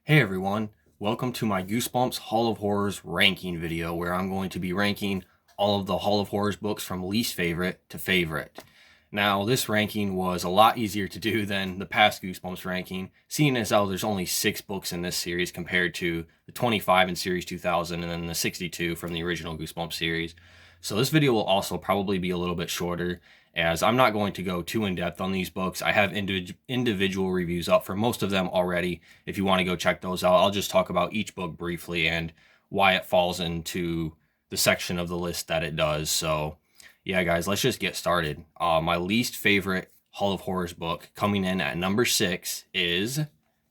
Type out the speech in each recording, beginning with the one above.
Hey everyone, welcome to my Goosebumps Hall of Horrors ranking video where I'm going to be ranking all of the Hall of Horrors books from least favorite to favorite. Now, this ranking was a lot easier to do than the past Goosebumps ranking, seeing as how there's only 6 books in this series compared to the 25 in Series 2000 and then the 62 from the original Goosebumps series. So this video will also probably be a little bit shorter, as I'm not going to go too in-depth on these books. I have individual reviews up for most of them already. If you want to go check those out, I'll just talk about each book briefly and why it falls into the section of the list that it does. So yeah, guys, let's just get started. My least favorite Hall of Horrors book, coming in at number 6, is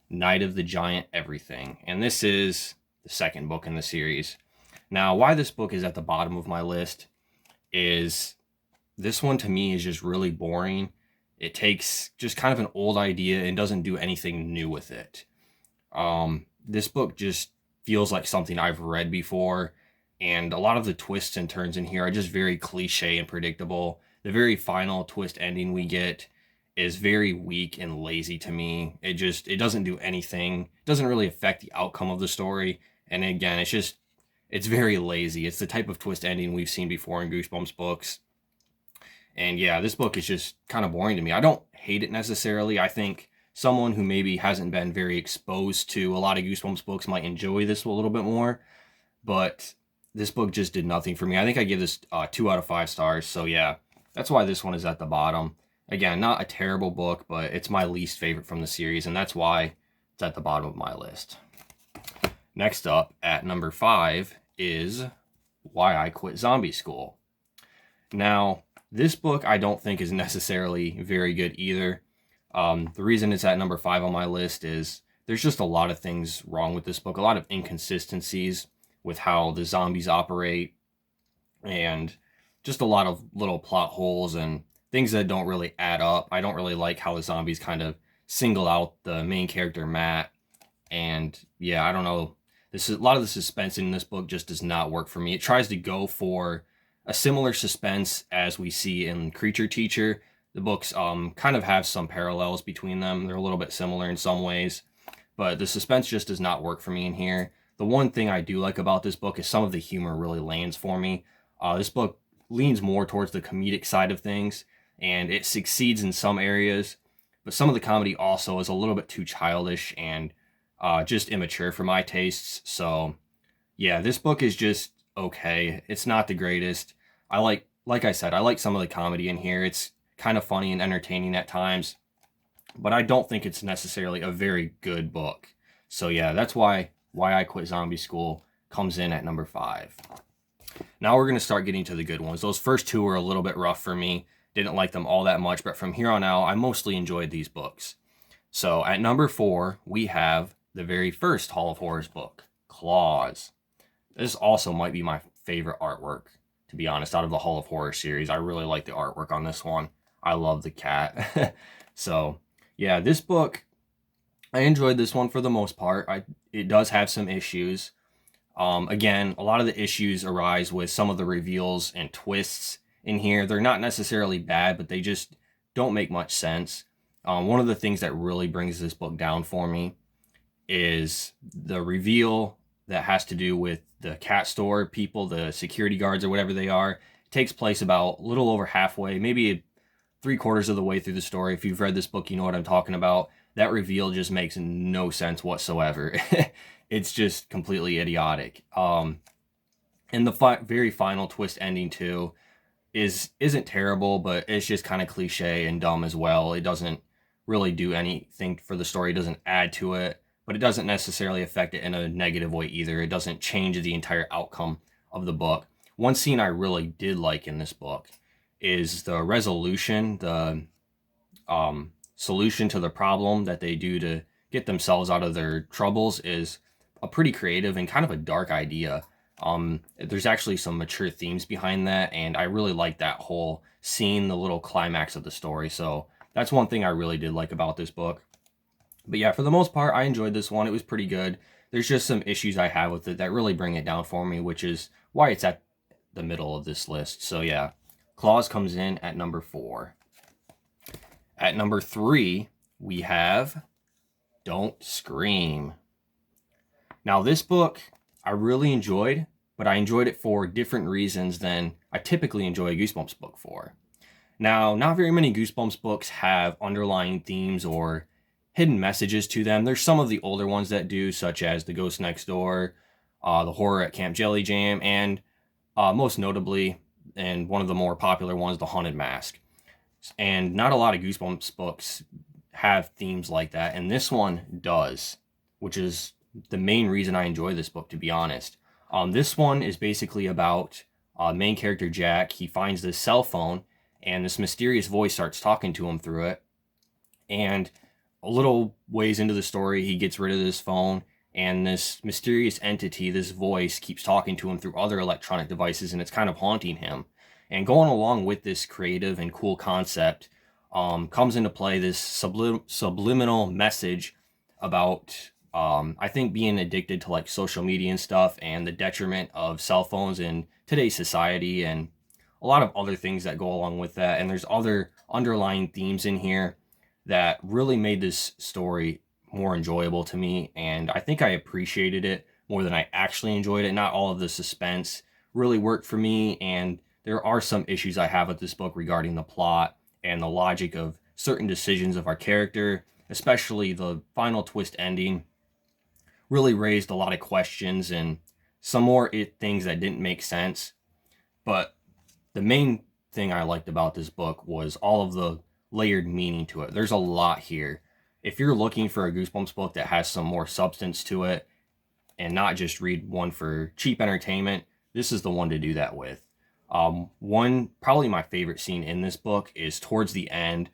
Night of the Giant Everything. And this is the second book in the series. Now, why this book is at the bottom of my list is this one to me is just really boring. It takes just kind of an old idea and doesn't do anything new with it. This book just feels like something I've read before, and a lot of the twists and turns in here are just very cliche and predictable. The very final twist ending we get is very weak and lazy to me. It doesn't do anything. It doesn't really affect the outcome of the story. And again, it's very lazy. It's the type of twist ending we've seen before in Goosebumps books. And yeah, this book is just kind of boring to me. I don't hate it necessarily. I think someone who maybe hasn't been very exposed to a lot of Goosebumps books might enjoy this a little bit more. But this book just did nothing for me. I think I give this 2 out of 5 stars. So yeah, that's why this one is at the bottom. Again, not a terrible book, but it's my least favorite from the series, and that's why it's at the bottom of my list. Next up, at number 5, is Why I Quit Zombie School. Now, this book I don't think is necessarily very good either. The reason it's at number 5 on my list is there's just a lot of things wrong with this book, a lot of inconsistencies with how the zombies operate, and just a lot of little plot holes and things that don't really add up. I don't really like how the zombies kind of single out the main character, Matt. And yeah, I don't know. A lot of the suspense in this book just does not work for me. It tries to go for a similar suspense as we see in Creature Teacher. The books kind of have some parallels between them. They're a little bit similar in some ways, but the suspense just does not work for me in here. The one thing I do like about this book is some of the humor really lands for me. This book leans more towards the comedic side of things, and it succeeds in some areas, but some of the comedy also is a little bit too childish and just immature for my tastes. So yeah, this book is just okay. It's not the greatest. Like I said, I like some of the comedy in here. It's kind of funny and entertaining at times, but I don't think it's necessarily a very good book. So yeah, that's why I Quit Zombie School comes in at number 5. Now we're going to start getting to the good ones. Those first 2 were a little bit rough for me. Didn't like them all that much, but from here on out, I mostly enjoyed these books. So at number 4, we have the very first Hall of Horrors book, Claws. This also might be my favorite artwork, to be honest, out of the Hall of Horror series. I really like the artwork on this one. I love the cat. So yeah, this book, I enjoyed this one for the most part. It does have some issues. Again, a lot of the issues arise with some of the reveals and twists in here. They're not necessarily bad, but they just don't make much sense. One of the things that really brings this book down for me is the reveal that has to do with the cat store people, the security guards or whatever they are. It takes place about a little over halfway, maybe 3/4 of the way through the story. If you've read this book, you know what I'm talking about. That reveal just makes no sense whatsoever. It's just completely idiotic. And the very final twist ending too isn't terrible, but it's just kind of cliche and dumb as well. It doesn't really do anything for the story. It doesn't add to it, but it doesn't necessarily affect it in a negative way either. It doesn't change the entire outcome of the book. One scene I really did like in this book is the resolution, the solution to the problem that they do to get themselves out of their troubles is a pretty creative and kind of a dark idea. There's actually some mature themes behind that, and I really like that whole scene, the little climax of the story. So that's one thing I really did like about this book. But yeah, for the most part, I enjoyed this one. It was pretty good. There's just some issues I have with it that really bring it down for me, which is why it's at the middle of this list. So yeah, Claws comes in at number 4. At number 3, we have Don't Scream. Now this book I really enjoyed, but I enjoyed it for different reasons than I typically enjoy a Goosebumps book for. Now, not very many Goosebumps books have underlying themes or hidden messages to them. There's some of the older ones that do, such as The Ghost Next Door, The Horror at Camp Jelly Jam, and most notably, and one of the more popular ones, The Haunted Mask. And not a lot of Goosebumps books have themes like that, and this one does, which is the main reason I enjoy this book, to be honest. This one is basically about main character Jack. He finds this cell phone, and this mysterious voice starts talking to him through it. And a little ways into the story, he gets rid of this phone, and this mysterious entity, this voice, keeps talking to him through other electronic devices, and it's kind of haunting him. And going along with this creative and cool concept comes into play this subliminal message about, I think, being addicted to like social media and stuff, and the detriment of cell phones in today's society, and a lot of other things that go along with that. And there's other underlying themes in here that really made this story more enjoyable to me, and I think I appreciated it more than I actually enjoyed it. Not all of the suspense really worked for me, and there are some issues I have with this book regarding the plot and the logic of certain decisions of our character, especially the final twist ending really raised a lot of questions and some more things that didn't make sense. But the main thing I liked about this book was all of the layered meaning to it. There's a lot here. If you're looking for a Goosebumps book that has some more substance to it and not just read one for cheap entertainment, this is the one to do that with. Probably my favorite scene in this book is towards the end.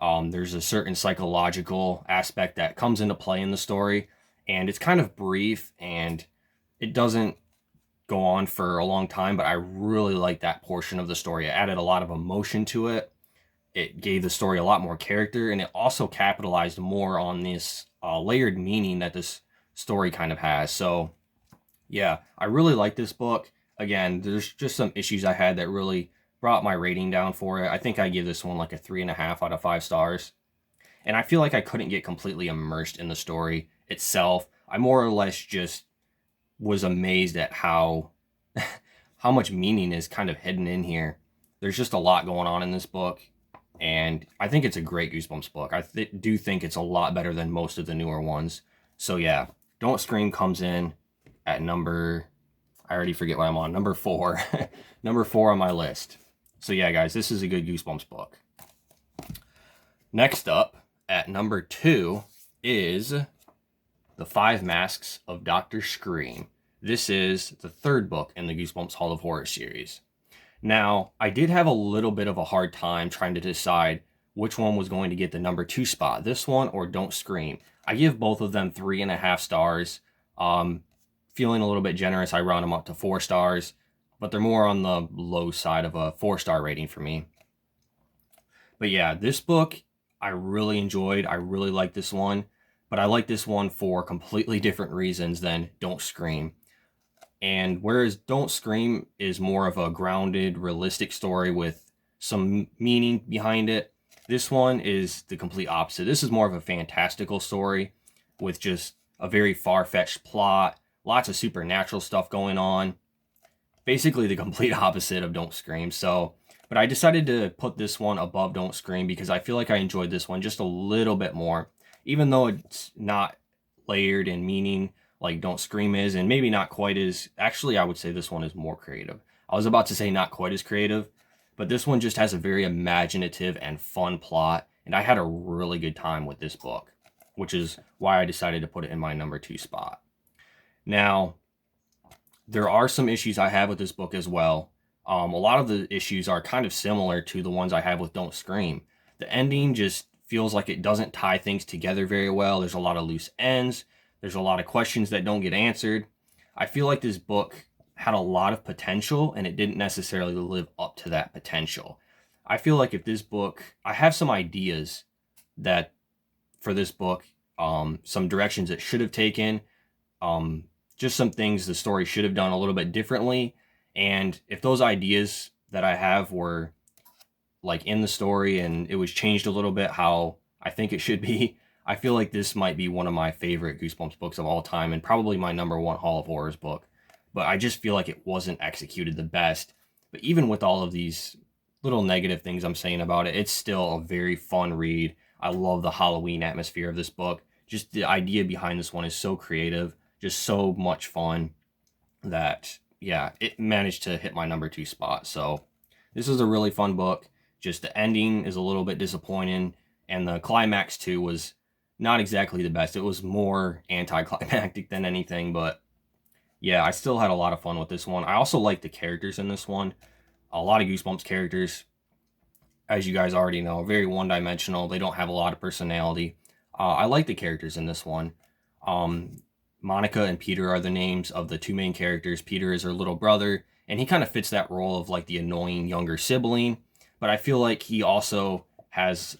There's a certain psychological aspect that comes into play in the story, and it's kind of brief and it doesn't go on for a long time, but I really like that portion of the story. It added a lot of emotion to it. It gave the story a lot more character, and it also capitalized more on this layered meaning that this story kind of has. So yeah, I really like this book. Again, there's just some issues I had that really brought my rating down for it. I think I give this one like a 3.5 out of 5 stars. And I feel like I couldn't get completely immersed in the story itself. I more or less just was amazed at how how much meaning is kind of hidden in here. There's just a lot going on in this book, and I think it's a great Goosebumps book. I do think it's a lot better than most of the newer ones. So yeah, Don't Scream comes in at number, I already forget what I'm on, number 4. Number 4 on my list. So yeah, guys, this is a good Goosebumps book. Next up, at number 2, is The Five Masks of Dr. Scream. This is the third book in the Goosebumps Hall of Horror series. Now, I did have a little bit of a hard time trying to decide which one was going to get the number 2 spot, this one or Don't Scream. I give both of them 3.5 stars. Feeling a little bit generous, I round them up to 4 stars, but they're more on the low side of a 4-star rating for me. But yeah, this book I really enjoyed. I really like this one, but I like this one for completely different reasons than Don't Scream. And whereas Don't Scream is more of a grounded, realistic story with some meaning behind it, this one is the complete opposite. This is more of a fantastical story with just a very far-fetched plot, lots of supernatural stuff going on. Basically the complete opposite of Don't Scream. But I decided to put this one above Don't Scream because I feel like I enjoyed this one just a little bit more, even though it's not layered in meaning like Don't Scream is, and maybe not quite as, actually I would say this one is more creative. I was about to say not quite as creative, but this one just has a very imaginative and fun plot, and I had a really good time with this book, which is why I decided to put it in my number 2 spot. Now, there are some issues I have with this book as well. A lot of the issues are kind of similar to the ones I have with Don't Scream. The ending just feels like it doesn't tie things together very well. There's a lot of loose ends. There's a lot of questions that don't get answered. I feel like this book had a lot of potential, and it didn't necessarily live up to that potential. I feel like if this book, I have some ideas that for this book, some directions it should have taken, just some things the story should have done a little bit differently. And if those ideas that I have were like in the story and it was changed a little bit how I think it should be, I feel like this might be one of my favorite Goosebumps books of all time and probably my number one Hall of Horrors book. But I just feel like it wasn't executed the best. But even with all of these little negative things I'm saying about it, it's still a very fun read. I love the Halloween atmosphere of this book. Just the idea behind this one is so creative, just so much fun that, yeah, it managed to hit my number 2 spot. So this is a really fun book. Just the ending is a little bit disappointing, and the climax too was not exactly the best. It was more anticlimactic than anything, but yeah, I still had a lot of fun with this one. I also like the characters in this one. A lot of Goosebumps characters, as you guys already know, are very one-dimensional. They don't have a lot of personality. I like the characters in this one. Um, Monica and Peter are the names of the two main characters. Peter is her little brother, and he kind of fits that role of like the annoying younger sibling. But I feel like he also has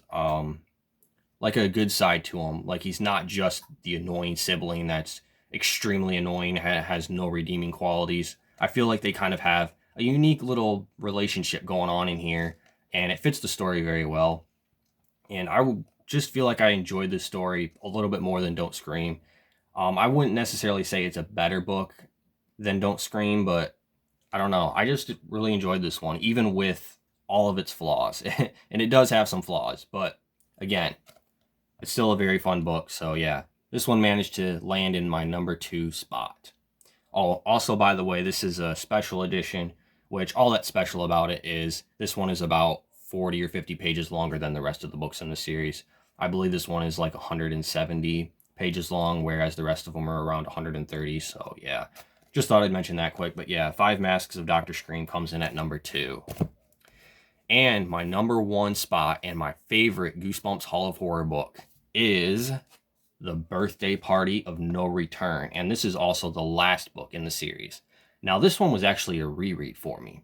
like a good side to him. Like he's not just the annoying sibling that's extremely annoying, has no redeeming qualities. I feel like they kind of have a unique little relationship going on in here, and it fits the story very well. And I would just feel like I enjoyed this story a little bit more than Don't Scream. I wouldn't necessarily say it's a better book than Don't Scream, but I don't know. I just really enjoyed this one, even with all of its flaws. And it does have some flaws, but again, it's still a very fun book. So yeah, this one managed to land in my number 2 spot. Oh, also, by the way, this is a special edition, which all that's special about it is this one is about 40 or 50 pages longer than the rest of the books in the series. I believe this one is like 170 pages long, whereas the rest of them are around 130. So yeah, just thought I'd mention that quick. But yeah, Five Masks of Dr. Scream comes in at number 2. And my number 1 spot and my favorite Goosebumps Hall of Horror book is The Birthday Party of No Return. And this is also the last book in the series. Now, this one was actually a reread for me.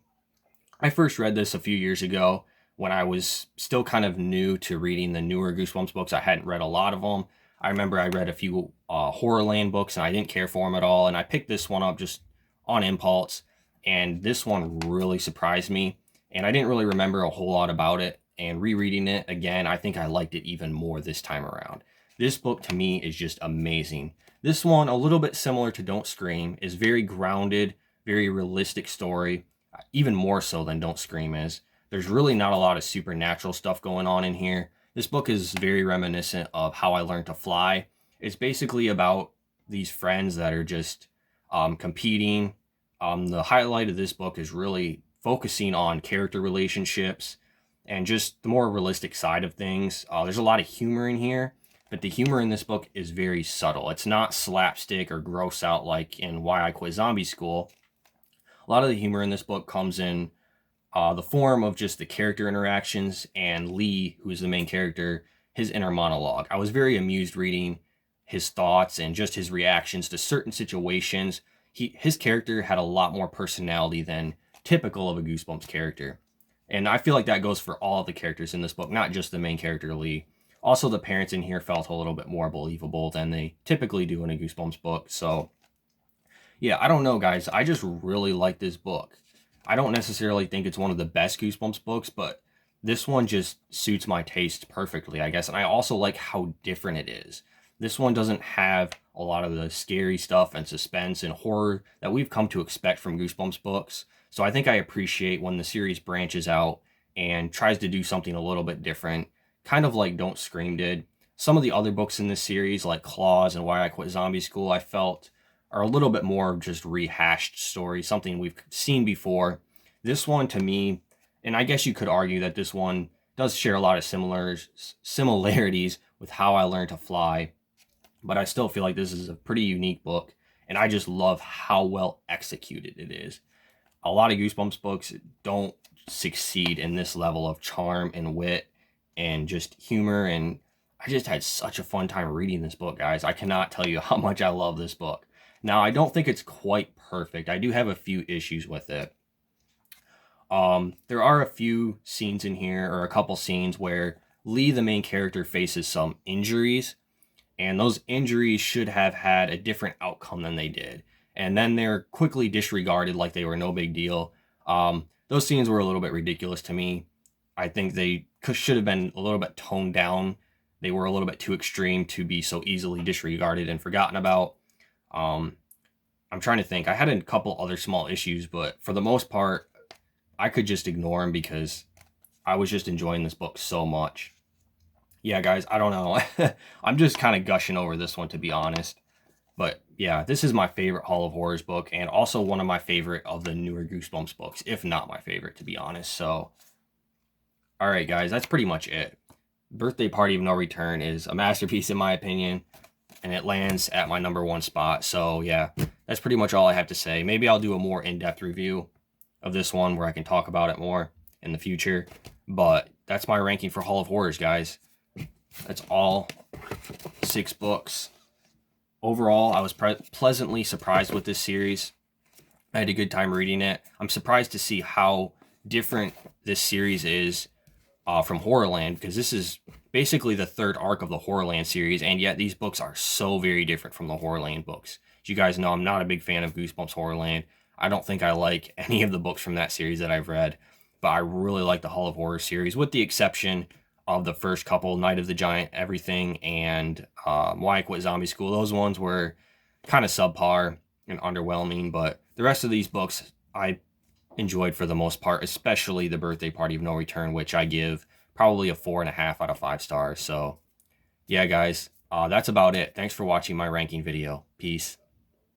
I first read this a few years ago when I was still kind of new to reading the newer Goosebumps books. I hadn't read a lot of them. I remember I read a few Horrorland books and I didn't care for them at all. And I picked this one up just on impulse. And this one really surprised me. And I didn't really remember a whole lot about it. And rereading it again, I think I liked it even more this time around. This book to me is just amazing. This one, a little bit similar to Don't Scream, is very grounded, very realistic story, even more so than Don't Scream is. There's really not a lot of supernatural stuff going on in here. This book is very reminiscent of How I Learned to Fly. It's basically about these friends that are just competing. The highlight of this book is really focusing on character relationships and just the more realistic side of things. There's a lot of humor in here, but the humor in this book is very subtle. It's not slapstick or gross out like in Why I Quit Zombie School. A lot of the humor in this book comes in the form of just the character interactions and Lee, who's the main character, his inner monologue. I was very amused reading his thoughts and just his reactions to certain situations. His character had a lot more personality than typical of a Goosebumps character. And I feel like that goes for all of the characters in this book, not just the main character, Lee. Also, the parents in here felt a little bit more believable than they typically do in a Goosebumps book. So, yeah, I don't know, guys. I just really like this book. I don't necessarily think it's one of the best Goosebumps books, but this one just suits my taste perfectly, I guess. And I also like how different it is. This one doesn't have a lot of the scary stuff and suspense and horror that we've come to expect from Goosebumps books. So I think I appreciate when the series branches out and tries to do something a little bit different, kind of like Don't Scream did. Some of the other books in this series, like Claws and Why I Quit Zombie School, I felt are a little bit more just rehashed stories, something we've seen before. This one, to me, and I guess you could argue that this one does share a lot of similarities with How I Learned to Fly, but I still feel like this is a pretty unique book, and I just love how well executed it is. A lot of Goosebumps books don't succeed in this level of charm and wit and just humor, and I just had such a fun time reading this book, guys. I cannot tell you how much I love this book. Now, I don't think it's quite perfect. I do have a few issues with it. There are a few scenes in here, or a couple scenes, where Lee, the main character, faces some injuries, and those injuries should have had a different outcome than they did. And then they're quickly disregarded like they were no big deal. Those scenes were a little bit ridiculous to me. I think they should have been a little bit toned down they were a little bit too extreme to be so easily disregarded and forgotten about. I'm trying to think. I had a couple other small issues, but for the most part, I could just ignore them because I was just enjoying this book so much. Yeah, guys, I don't know. I'm just kind of gushing over this one, to be honest. But yeah, this is my favorite Hall of Horrors book, and also one of my favorite of the newer Goosebumps books, if not my favorite, to be honest. So, all right, guys, that's pretty much it. Birthday Party of No Return is a masterpiece, in my opinion, and it lands at my #1 spot. So, yeah, that's pretty much all I have to say. Maybe I'll do a more in-depth review of this one where I can talk about it more in the future. But that's my ranking for Hall of Horrors, guys. That's all 6 books. Overall, I was pleasantly surprised with this series. I had a good time reading it. I'm surprised to see how different this series is from Horrorland, because this is basically the third arc of the Horrorland series, and yet these books are so very different from the Horrorland books. As you guys know, I'm not a big fan of Goosebumps Horrorland. I don't think I like any of the books from that series that I've read, but I really like the Hall of Horrors series, with the exception of the first couple, Night of the Giant Everything and Why I Quit Zombie School. Those ones were kind of subpar and underwhelming, but the rest of these books I enjoyed for the most part, especially the Birthday Party of No Return, which I give probably a 4.5 out of 5 stars. So yeah, guys, that's about it. Thanks for watching my ranking video. Peace.